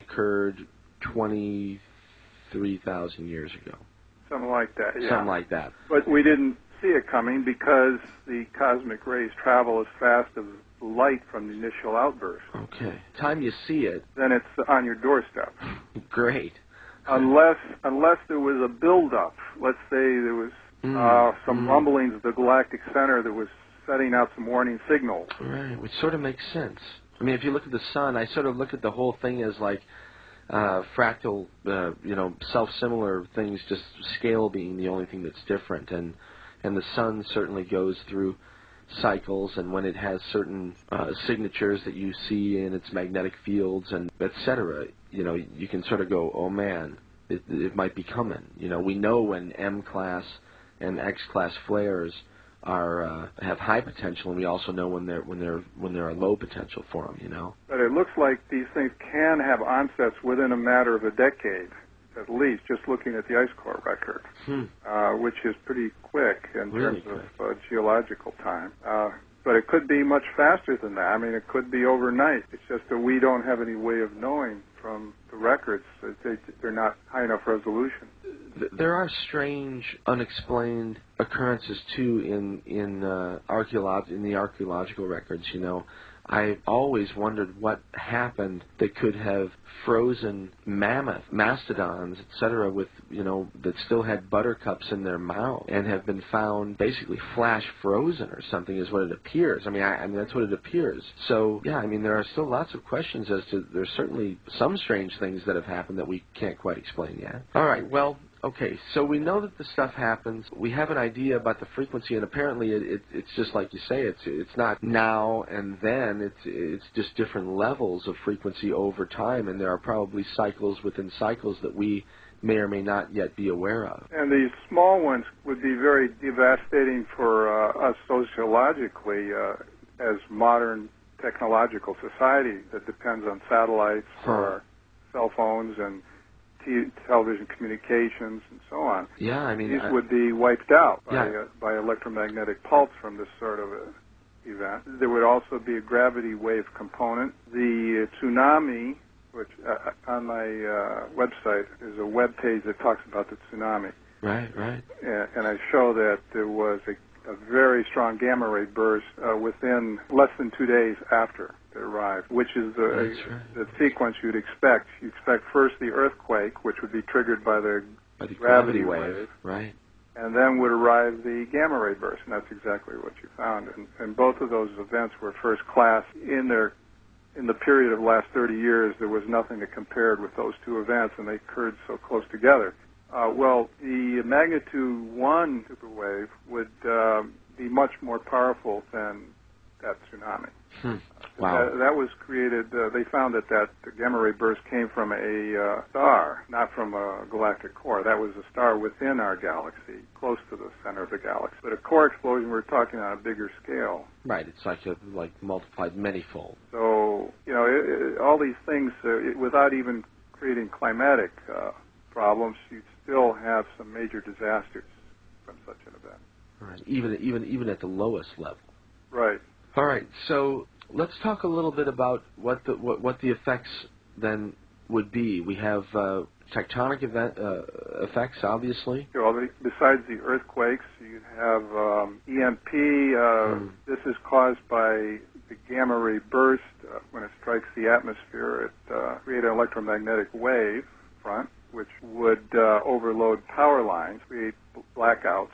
occurred 23,000 years ago. Something like that, yeah. Something like that. But we didn't see it coming because the cosmic rays travel as fast as light from the initial outburst. Okay. Time you see it, then it's on your doorstep. Great. Unless there was a buildup. Let's say there was some rumblings of the galactic center that was setting out some warning signals. Right, which sort of makes sense. I mean, if you look at the sun, I sort of look at the whole thing as like fractal, self-similar things, just scale being the only thing that's different. And the sun certainly goes through cycles, and when it has certain signatures that you see in its magnetic fields and et cetera, you can sort of go, oh man, it might be coming. We know when M-class and X-class flares have high potential, and we also know when there are low potential for them. But it looks like these things can have onsets within a matter of a decade, at least, just looking at the ice core record, which is pretty quick in terms of geological time. But it could be much faster than that. I mean, it could be overnight. It's just that we don't have any way of knowing from the records. They're not high enough resolution. There are strange, unexplained occurrences too in the archaeological records. I've always wondered what happened that could have frozen mastodons, etc., with that still had buttercups in their mouth and have been found basically flash frozen or something, is what it appears. I mean, that's what it appears. So yeah, I mean, there are still lots of questions as to. There's certainly some strange things that have happened that we can't quite explain yet. All right, well. Okay, so we know that the stuff happens. We have an idea about the frequency, and apparently it's just like you say. It's not now and then. It's just different levels of frequency over time, and there are probably cycles within cycles that we may or may not yet be aware of. And these small ones would be very devastating for us sociologically as modern technological society that depends on satellites or cell phones and television communications and so on. Yeah, I mean, these would be wiped out by electromagnetic pulse from this sort of event. There would also be a gravity wave component. The tsunami, which on my website is a web page that talks about the tsunami. Right. And I show that there was a very strong gamma ray burst within less than 2 days after it arrived, which is the sequence you'd expect. You expect first the earthquake, which would be triggered by the gravity wave, right? And then would arrive the gamma ray burst, and that's exactly what you found. And both of those events were first class. In the period of the last 30 years, there was nothing that compared with those two events, and they occurred so close together. Well, the magnitude 1 superwave would be much more powerful than that tsunami. Wow. That was created, they found that the gamma ray burst came from a star, not from a galactic core. That was a star within our galaxy, close to the center of the galaxy. But a core explosion, we're talking on a bigger scale. Right, it's like multiplied manyfold. So, all these things, without even creating climatic problems, you'd still have some major disasters from such an event. Right, even at the lowest level. Right. All right, so let's talk a little bit about what the effects then would be. We have tectonic effects, obviously. Well, besides the earthquakes, you have EMP. This is caused by the gamma ray burst. When it strikes the atmosphere, it creates an electromagnetic wave front, which would overload power lines, create blackouts.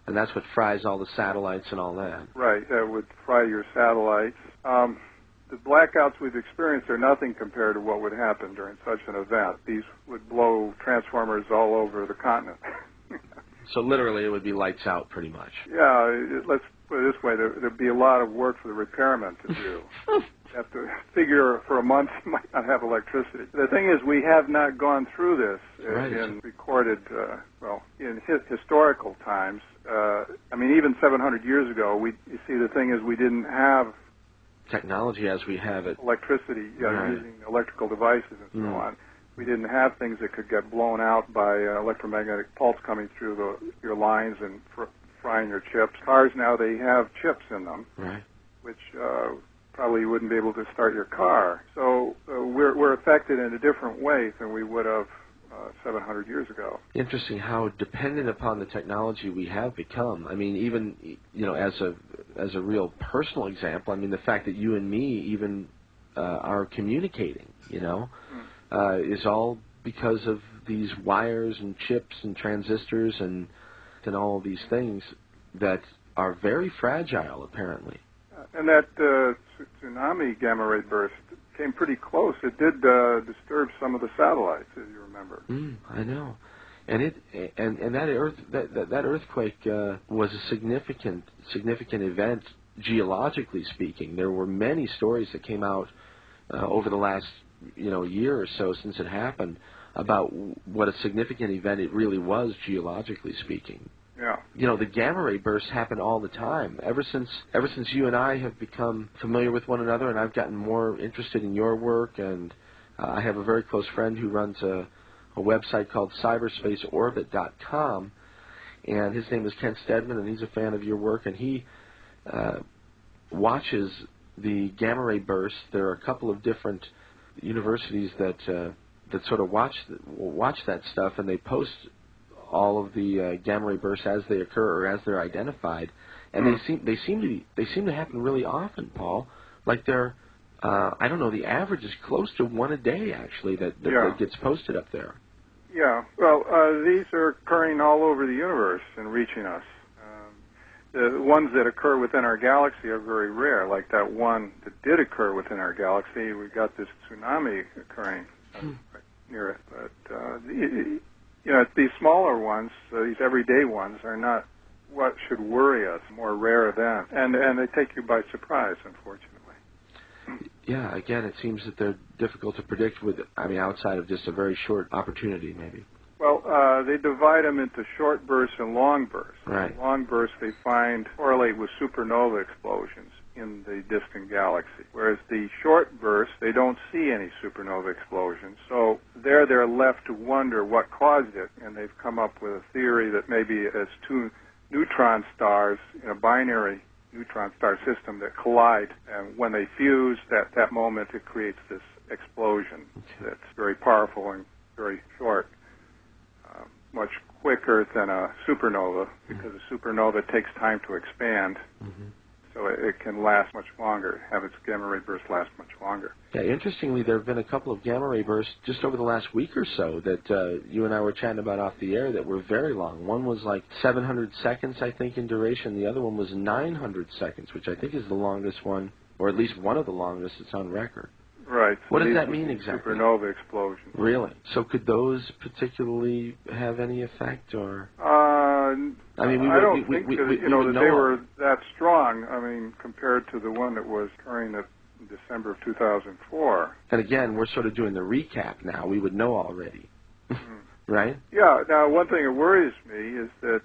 And that's what fries all the satellites and all that. Right, that would fry your satellites. The blackouts we've experienced are nothing compared to what would happen during such an event. These would blow transformers all over the continent. So literally it would be lights out pretty much. Yeah, let's put it this way. There'd be a lot of work for the repairmen to do. You have to figure for a month you might not have electricity. The thing is, we have not gone through this in recorded, in historical times. I mean, even 700 years ago, you see, the thing is we didn't have technology as we have it. Electricity, using electrical devices and so on. We didn't have things that could get blown out by electromagnetic pulse coming through your lines and frying your chips. Cars now, they have chips in them, right, which probably you wouldn't be able to start your car. So we're affected in a different way than we would have 700 years ago. Interesting how dependent upon the technology we have become. I mean, even as a real personal example, I mean, the fact that you and me even are communicating, is all because of these wires and chips and transistors and all of these things that are very fragile, apparently. And that tsunami gamma ray burst came pretty close. It did disturb some of the satellites, as you remember. I know, and that earthquake was a significant event geologically speaking. There were many stories that came out over the last year or so since it happened about what a significant event it really was geologically speaking. Yeah. The gamma ray bursts happen all the time. Ever since you and I have become familiar with one another, and I've gotten more interested in your work, and I have a very close friend who runs a website called cyberspaceorbit.com, and his name is Kent Stedman, and he's a fan of your work, and he watches the gamma ray bursts. There are a couple of different universities that sort of watch that stuff, and they post all of the gamma ray bursts as they occur or as they're identified, and they seem to happen really often, Paul. Like they're I don't know, the average is close to one a day actually that gets posted up there. Yeah. Well, these are occurring all over the universe and reaching us. The ones that occur within our galaxy are very rare. Like that one that did occur within our galaxy, we got this tsunami occurring right near it, but. These smaller ones, these everyday ones, are not what should worry us, more rare events. And they take you by surprise, unfortunately. Yeah, again, it seems that they're difficult to predict outside of just a very short opportunity, maybe. Well, they divide them into short bursts and long bursts. Right. Long bursts they find correlate with supernova explosions in the distant galaxy, whereas the short bursts, they don't see any supernova explosions. So they're left to wonder what caused it, and they've come up with a theory that maybe it's two neutron stars in a binary neutron star system that collide, and when they fuse, that moment it creates this explosion that's very powerful and very short, much quicker than a supernova, because a supernova takes time to expand. So it can last much longer, have its gamma ray burst last much longer. Yeah, interestingly, there have been a couple of gamma ray bursts just over the last week or so that you and I were chatting about off the air that were very long. One was like 700 seconds, I think, in duration. The other one was 900 seconds, which I think is the longest one, or at least one of the longest that's on record. Right. So what does that mean exactly? Supernova explosion. Really? So could those particularly have any effect, or? I don't think that they were that strong. I mean, compared to the one that was occurring in December of 2004. And again, we're sort of doing the recap now. We would know already, right? Yeah. Now, one thing that worries me is that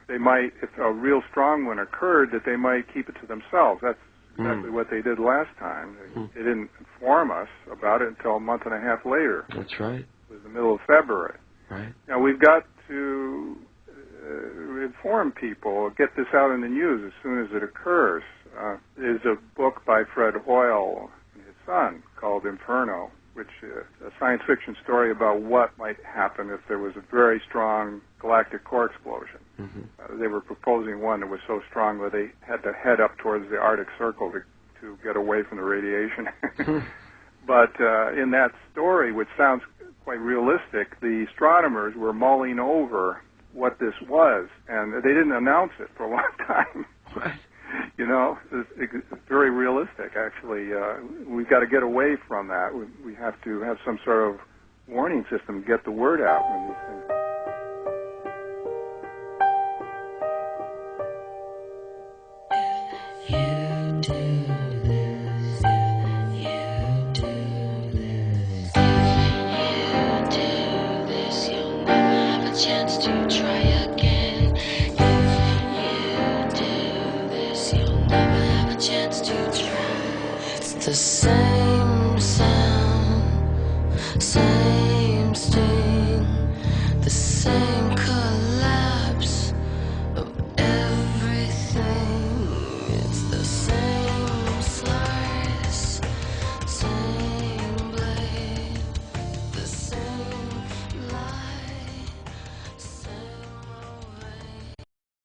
they might, if a real strong one occurred, that they might keep it to themselves. That's exactly what they did last time. They didn't inform us about it until a month and a half later. That's right. It was the middle of February. Right. Now, we've got to inform people, get this out in the news as soon as it occurs. There's a book by Fred Hoyle and his son called Inferno, which is a science fiction story about what might happen if there was a very strong galactic core explosion. They were proposing one that was so strong that they had to head up towards the Arctic Circle to get away from the radiation. But in that story, which sounds quite realistic, the astronomers were mulling over what this was, and they didn't announce it for a long time. Right. It's very realistic, actually. We've got to get away from that. We have to have some sort of warning system to get the word out when these things. The same sound, same sting, the same